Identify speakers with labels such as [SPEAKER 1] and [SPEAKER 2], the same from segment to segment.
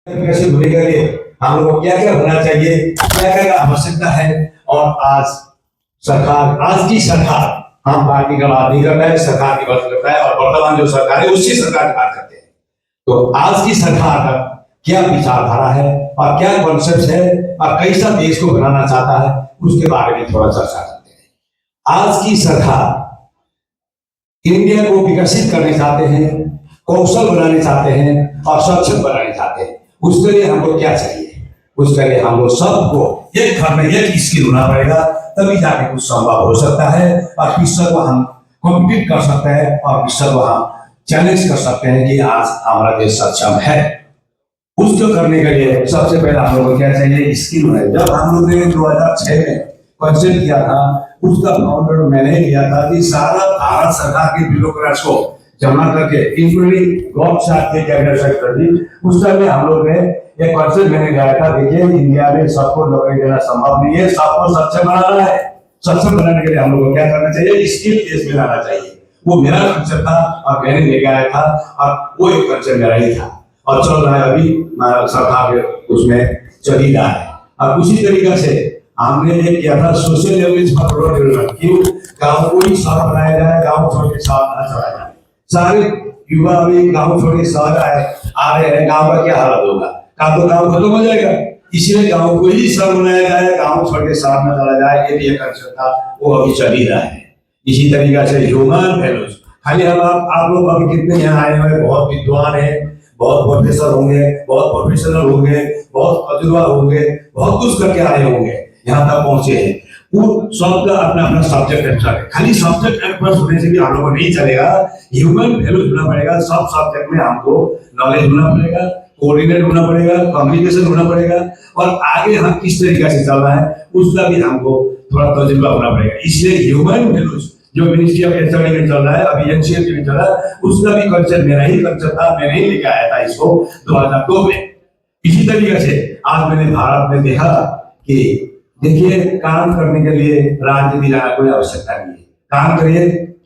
[SPEAKER 1] विकसित होने के लिए हम लोग को क्या क्या होना चाहिए, क्या क्या आवश्यकता है। और आज की सरकार, हम पार्टी का बात नहीं करता है, सरकार की बात करता है, और वर्तमान जो सरकार है उसी सरकार की बात करते हैं। तो आज की सरकार का क्या विचारधारा है और क्या कॉन्सेप्ट है और कैसा देश को बनाना चाहता है, उसके बारे में थोड़ा चर्चा करते हैं। आज की सरकार इंडिया को विकसित करने चाहते हैं, कौशल बनाने चाहते हैं और सक्षम बनाने चाहते हैं। उसके लिए हमको क्या चाहिए? उसके लिए हम लोग सबको एक घर में एक स्किल होना पड़ेगा, तभी जाके कुछ संभव हो सकता है और विश्व को हम कॉम्पीट कर सकते हैं और विश्व को हम चैलेंज कर सकते हैं कि आज हमारा देश सक्षम है। उसको करने के लिए सबसे पहले हम लोग को क्या चाहिए? स्किल होना है। जब हम लोग ने 2006 में कंसेप्ट किया था, उसका फाउंडर मैंने लिया था कि सारा भारत सरकार के ब्यूरोक्रेट्स को जमा करके, इंक्लूडिंग गवर्नमेंट के कैबिनेट सेक्रेटरी, उस टाइम में हम लोग ने एक कंसेप्ट मैंने लिया था, देखिए इंडिया में सबको नौकरी देना संभव नहीं है, सबको सक्षम बनाना है। सक्षम बनाने के लिए हम लोग को क्या करना चाहिए? स्किल देश में लाना चाहिए। वो मेरा कंसेप्ट था और मैंने लेके आया था और वो एक कंसेप्ट मेरा ही था और चल रहा है अभी सरकार उसमें चल ही रहा है। और उसी तरीके से हमने ये किया था सोशल लेवल पर रूरल डेवलपमेंट, क्यों गाँव को ही शहर बनाया जाए, गाँव छोड़ के शहर ना चला जाए। सारे युवा अभी गाँव छोड़ के शहर आ रहे हैं, गाँव का क्या हालत होगा? गाँव खत्म हो जाएगा। इसलिए गाँव को ही शहर बनाया जाए, गाँव छोड़ के शहर में चला जाए, ये भी एक कंसेप्ट था, वो अभी चल ही रहा है। इसी तरीके से ह्यूमन वैल्यूज, खाली हम आप लोग अभी कितने यहाँ आए हुए, बहुत विद्वान है, बहुत प्रोफेसर होंगे, बहुत प्रोफेशनल होंगे, बहुत तजुर्बा होंगे, बहुत कुछ करके आए होंगे, यहाँ तक पहुंचे हैं। वो सबका अपना अपना सब्जेक्ट एक्सपर्ट है। खाली सब्जेक्ट एक्सपर्ट होने से भी हम लोग को नहीं चलेगा, ह्यूमन वैल्यूज होना पड़ेगा। सब सब्जेक्ट में हमको नॉलेज होना पड़ेगा, कोऑर्डिनेट होना पड़ेगा, कम्युनिकेशन होना पड़ेगा, और आगे हम किस तरीके से चल रहा है उसका भी हमको थोड़ा तजुर्बा होना पड़ेगा। इसलिए ह्यूमन वैल्यूज जो मिनिस्ट्री ऑफ एचआरडी में चल रहा है, अभी एनसीएल में चल रहा है, उसका भी कंसेप्ट मेरा ही कंसेप्ट था, मैंने ही लेके आया था इसको 2002 में। इसी तरीके से आज मैंने भारत में देखा कि देखिए, काम करने के लिए राजनीति जाना कोई आवश्यकता नहीं है। काम करिए,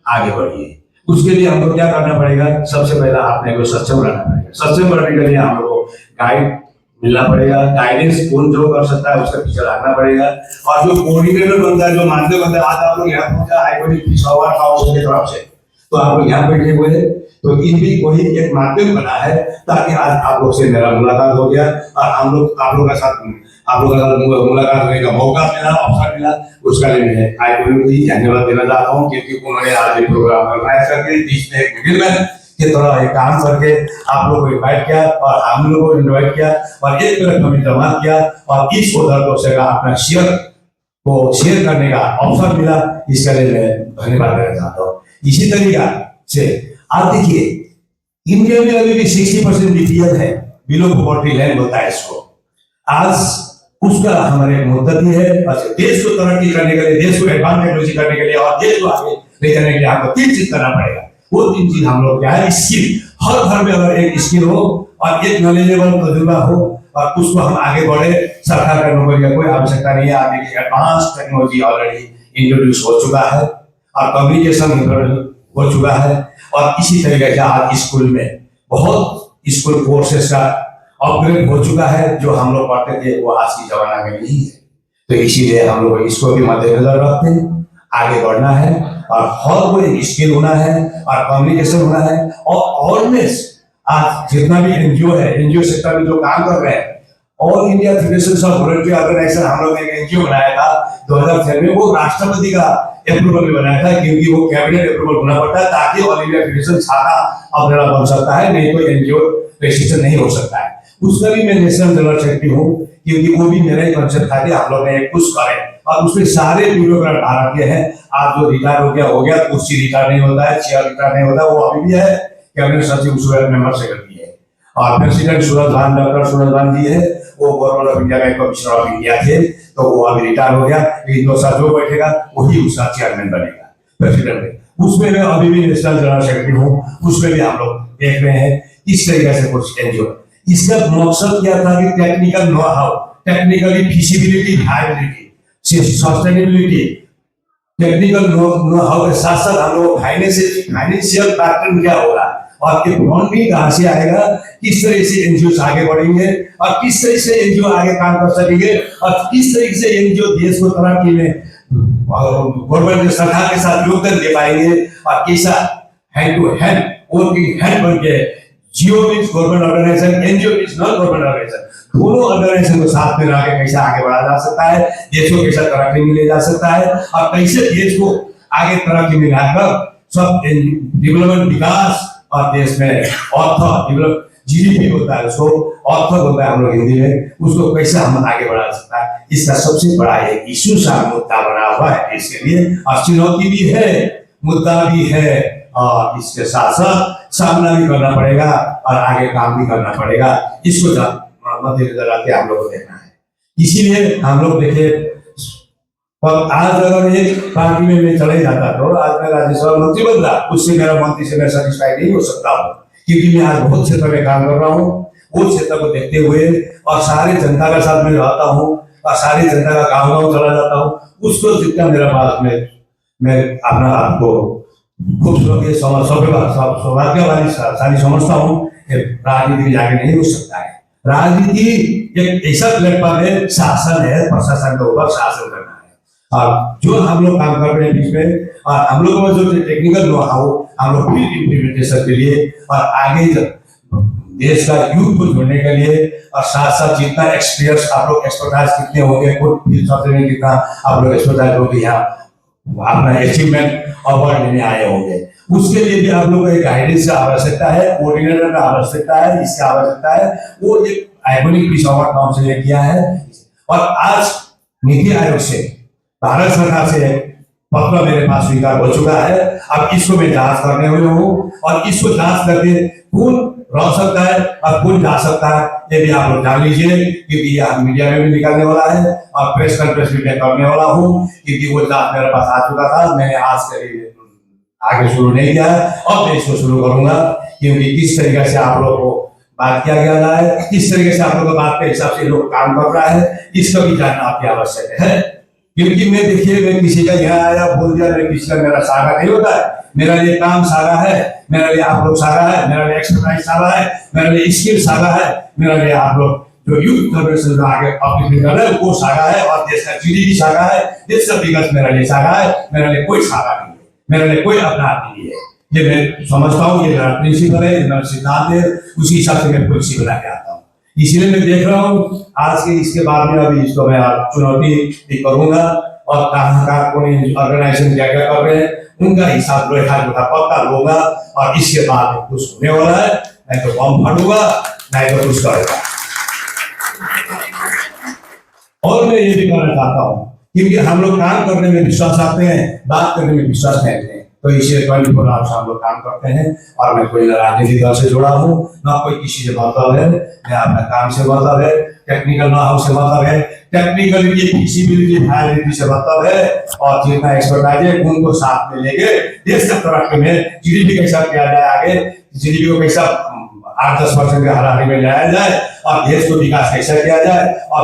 [SPEAKER 1] आगे बढ़िए। उसके लिए हमको क्या करना पड़ेगा? सबसे पहला अपने को सक्षम रहना पड़ेगा। सक्षम बनने के लिए हम लोग को गाइड मिलना पड़ेगा, गाइडेंस कौन जो कर सकता है उसका पीछे लागना पड़ेगा। और जो कोऑर्डिनेटर बनता है, जो माध्यम बनता है, आज आप लोग यहाँ पहुंचा आईबीडी सवार का उसके तरफ से, तो आप लोग यहाँ बैठे हुए हैं, तो इन भी कोई एक माध्यम बना है ताकि आज आप लोग से मेरा मुलाकात हो गया और हम लोग आप लोग का साथ मुलाकात होने का मौका मिला, अवसर मिला। उसका लिए मैं आईबीडी को ही धन्यवाद देना चाहता हूँ, क्योंकि उन्होंने आज ये प्रोग्राम ऑर्गेनाइज करके बीच में एक मिडिलमैन के तरह एक काम करके आप लोग को इन्वाइट किया और हम लोग को इन्वाइट किया और एक प्लेटफॉर्म जमा किया और इस उधर को से अपना शेयर करने का अवसर मिला। इसके लिए मैं धन्यवाद देना चाहता हूँ। इसी तरीके से आप देखिए, इंडिया में अभी भी 60% बीपीएल है, बिलो पॉवर्टी लाइन होता है इसको। आज उसका हमारे मुद्दती है, देश को तरक्की करने के लिए, देश को एडवांस टेक्नोलॉजी करने के लिए और देश को आगे ले जाने के लिए हमको 3 चीज करना पड़ेगा। वो 3 चीज हम लोग क्या है? स्किल। हर घर में अगर एक स्किल हो और एक नॉलेजेबल तजुर्बा हो और उसको हम आगे बढ़े, सरकार का नौकरी का कोई आवश्यकता नहीं है। आगे की एडवांस टेक्नोलॉजी ऑलरेडी इंट्रोड्यूस हो चुका है और कम्युनिकेशन हो चुका है। और इसी तरीके से आज स्कूल में बहुत स्कूल कोर्सेस का अपग्रेड हो चुका है, जो हम लोग पढ़ते थे वो आज की जमाना में नहीं है। तो इसीलिए हम लोग इसको भी मद्देनजर रखते हैं, आगे बढ़ना है और हर कोई स्किल होना है और कम्युनिकेशन होना है। और ऑलवेज आज जितना भी एनजीओ है, एनजीओ सेक्टर में जो काम कर रहे हैं, all India federation of volunteer organization, हम लोग ने एक एनजीओ बनाया था 2006 में। वो राष्ट्रपति का अप्रूवल में बनाया था, क्योंकि वो कैबिनेट अप्रूवल होना पड़ता है ताकि ऑल इंडिया फेडरेशन शाखा अपना बन सकता है, नहीं तो एनजीओ रजिस्ट्रेशन नहीं हो सकता है। उसका भी मैं नेशनल जनरल सेक्रेटरी हूँ, क्योंकि वो भी मेरा ही कंसेप्ट था कि हम लोग ने कुछ करें और उसमें सारे ब्यूरोक्रेट भारत के हैं। आज जो रिटायर हो गया, कुर्सी रिटायर नहीं होता है, चेयर रिटायर नहीं होता, वो अभी भी है, कैबिनेट सचिव उसका मेंबर सेक्रेटरी है। और प्रेसिडेंट डॉक्टर सूरज भान जी है, वो गवर्नमेंट ऑफ इंडिया में कमिश्नर ऑफ इंडिया थे, तो वो अभी रिटायर हो गया। लेकिन 2 साल जो बैठेगा वही उसका चेयरमैन बनेगा, प्रेसिडेंट में। उसमें मैं अभी भी नेशनल जनरल सेक्रेटरी हूँ, उसमें भी हम लोग देख रहे हैं इस तरीके से कुछ एनजीओ। इसका मकसद क्या था कि technical know how, technically feasibility, viability, sustainability, technical know how के साथ साथ हम लोग फाइनेंशियल पैटर्न क्या होगा, और ये फंडिंग कहाँ से आएगा, किस तरह से एनजीओ आगे बढ़ेंगे और किस तरह से एनजीओ आगे काम कर सकेंगे और किस तरीके से एनजीओ देश को तरक्की में गवर्नमेंट सरकार के साथ योगदान दे पाएंगे और कैसा hand to hand working hand बन के GO means government organization, NGO means non government organization, दोनों ऑर्गेनाइजेशन को साथ में रह के कैसे आगे बढ़ाया जा सकता है, देश को कैसा तरक्की में ले जा सकता है और कैसे देश को आगे तरक्की में लाकर सब डेवलपमेंट विकास और देश में अर्थ डेवलप जीडीपी होता है, उसको अर्थ होता है हम लोग हिंदी में, उसको कैसे हम आगे बढ़ा सकता है, इसका सबसे बड़ा एक इशू सा मुद्दा बना हुआ है इसके लिए। और चुनौती भी है, मुद्दा भी है और इसके साथ साथ सामना भी करना पड़ेगा और आगे काम भी करना पड़ेगा, इसको मद्देनजर रख के हम लोग को देखना है। इसीलिए हम लोग देखे और आज अगर एक पार्टी में मैं चले जाता तो आज मैं राज्यसभा मंत्री बन रहा, उससे मेरा मंत्री से मैं सेटिस्फाइड नहीं हो सकता हूँ, क्योंकि मैं आज बहुत क्षेत्र में काम कर रहा हूँ, वो क्षेत्र को देखते हुए और सारे जनता के साथ मैं रहता हूँ और सारी जनता का गाँव चला जाता हूँ, उसको जितना मेरा पास में मैं अपना आपको खूबसूरत सौभाग्यवादी सारी समझता हूँ। राजनीति में जाके नहीं हो सकता है, राजनीति एक ऐसा प्लेटफॉर्म है, शासन है, प्रशासन के ऊपर शासन करना है और जो हम लोग काम कर रहे हैं बीच में और हम लोगों में जो टेक्निकल नो हाउ हम लोग फिर इम्प्लीमेंटेशन के लिए और आगे देश का यूथ को जोड़ने के लिए और साथ साथ जितना एक्सपीरियंस आप लोग एक्सपर्टाइज कितने होंगे, में कितना आप लोग एक्सपर्टाइज होंगे, यहाँ अपना अचीवमेंट अवार्ड लेने आए होंगे, उसके लिए भी आप लोगों को एक गाइडेंस की आवश्यकता है, कोऑर्डिनेटर का आवश्यकता है, इसकी आवश्यकता है। वो एक आइकॉनिक पीस अवार्ड नाम से किया है और आज नीति आयोग से भारत सरकार से पत्र मेरे पास स्वीकार हो चुका है। अब इसको मैं जांच करने वाला हूँ और इसको जांच करके कौन रह सकता है और कौन जा सकता है ये भी आप लोग जान लीजिए, क्योंकि ये मीडिया में भी निकलने वाला है और प्रेस कॉन्फ्रेंस भी मैं करने वाला हूँ, क्योंकि वो जांच मेरे पास आ चुका था, मैंने आज करीब आगे शुरू नहीं किया है और मैं इसको शुरू करूंगा, क्योंकि किस तरीके से आप लोग को बात किया गया है, किस तरीके से आप लोग बात के हिसाब से लोग काम कर रहा है, इसका भी जानना आपकी आवश्यक है। क्योंकि मैं देखिए मैं किसी का यहाँ आया बोल दिया, मैं किसी का मेरा सागा नहीं होता है, मेरा लिए काम सागा है, मेरा लिए आप लोग सागा है, मेरा लिए एक्सपर्टाइज सागा है, मेरा लिए स्किल सागा है, मेरा लिए आप लोग जो यूथ जनरेशन आगे अपनी कर रहे हैं वो सागा है और देश का जीडीपी सागा है, देश का विकास मेरा लिए सागा है, मेरा लिए कोई सागा नहीं है, मेरा लिए कोई अपना नहीं है। ये मैं समझता हूँ, ये मेरा प्रिंसिपल है, ये मेरा सिद्धांत है, उसी हिसाब से मैं पॉलिसी बना के आता हूँ। इसलिए मैं देख रहा हूँ आज के इसके बाद में अभी इसको मैं चुनौती भी करूंगा और कहाँ कौन ऑर्गेनाइजेशन क्या क्या कर रहे हैं उनका हिसाब रेखा जोखा पक्का लूंगा और इसके बाद कुछ होने वाला है, नहीं तो बम फटूंगा, नहीं तो कुछ करेगा। और मैं ये भी कहना चाहता हूँ क्योंकि हम लोग काम करने में विश्वास रखते हैं, बात करने में विश्वास नहीं रखते हैं, तो इसलिए 24 आवर्स हम लोग काम करते हैं और मैं कोई राजनीतिक दल से जुड़ा हूँ ना कोई किसी से मतलब है, मैं अपना काम से मतलब है, टेक्निकल नॉलेज से मतलब है, टेक्निकल फिजिबिलिटी वायबिलिटी से मतलब है और जितना एक्सपर्टाइज है उनको साथ में लेके देश का तरक्की में जीडीपी कैसा किया जाए, आगे जीडीपी को कैसा 8-10% के हाराहारी में लाया जाए और देश को विकास कैसा किया जाए और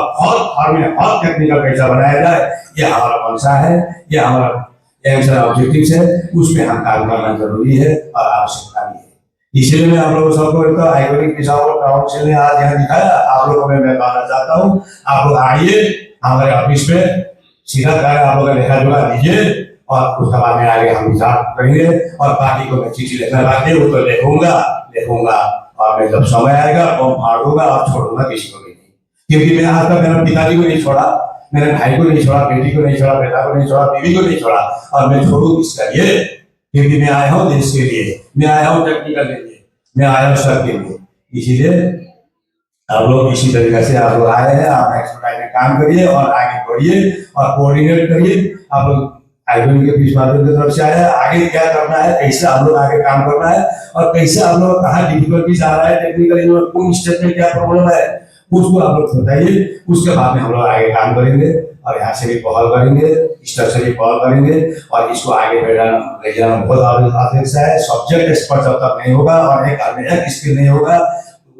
[SPEAKER 1] हर में हर टेक्निकल कैसा बनाया जाए, ये हमारा मंशा है, ये हमारा एम्स है, ऑब्जेक्टिव है, उसमें हम काम करना जरूरी है और आवश्यकता भी है। इसलिए मैं आप लोगों सबको एक आइकॉनिक काउंसिल ने आज यहाँ दिखाया, आप लोगों को मैं बताना चाहता हूँ, आप लोग आइए हमारे ऑफिस पे, सीधा कर आप लोग लेखा जोखा दीजिए और उसके बाद में आगे हम विचार करेंगे और पार्टी को मैं चिट्ठी लिखना बाकी है वो तो लिखूंगा और मैं जब समय आएगा फॉर्म फाड़ूंगा और छोड़ूंगा किसी को भी नहीं, क्योंकि मैं आज तक मेरे पिताजी को नहीं छोड़ा, मेरे भाई को नहीं छोड़ा, बेटी को नहीं छोड़ा, बेटा को नहीं छोड़ा, बीवी को नहीं छोड़ा और मैं छोड़ू किसका लिए, क्योंकि मैं आया हूँ देश के लिए, मैं आया हूँ टेक्निकल के लिए, मैं आया हूँ सबके लिए। इसीलिए आप लोग इसी तरीके से आप लोग आए हैं, आप एक्सपर्टाइज में काम करिए और आगे बढ़िए और कोऑर्डिनेट करिए। आप लोग आइकॉनिक के बीच माध्यम की तरफ से आया, आगे क्या करना है, कैसे हम लोग आगे काम करना है और कैसे हम लोग कहाँ डिफिकल्टीज आ रहा है, टेक्निकली कौन स्टेप में क्या प्रॉब्लम है उसको आप लोग बताइए, उसके बाद में हम लोग आगे काम करेंगे और यहाँ से भी पहल करेंगे, स्तर से भी पहल करेंगे और इसको आगे ले जाना बहुत आवश्यक है। सब्जेक्ट एक्सपर्ट जब तक नहीं होगा और एक स्किल नहीं होगा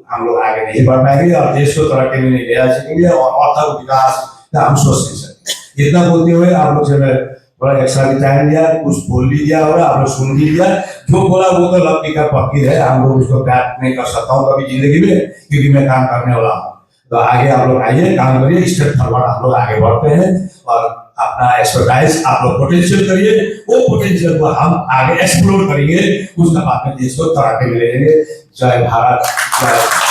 [SPEAKER 1] हम लोग आगे नहीं बढ़ पाएंगे और देश को तरक्की में नहीं ले जा सकेंगे और अर्थ विकास का हम सोच नहीं सकते। इतना बोलते हुए आप लोग से मैं थोड़ा एक्स्ट्रा भी टाइम लिया, कुछ बोल भी दिया और आप लोग सुन भी लिया। जो बोला वो तो लपकी का पक्की है, हम लोग उसको बैक नहीं कर सकता हूँ कभी जिंदगी में, क्योंकि मैं काम करने वाला हूँ। तो आगे आप लोग आइए, काम करिए, स्टेप फॉरवर्ड हम लोग आगे बढ़ते हैं और अपना एक्सपर्टाइज आप लोग पोटेंशियल करिए, वो पोटेंशियल को हम आगे एक्सप्लोर करेंगे, उसके बाद में देश को तरक्की मिलेंगे। जय भारत, जय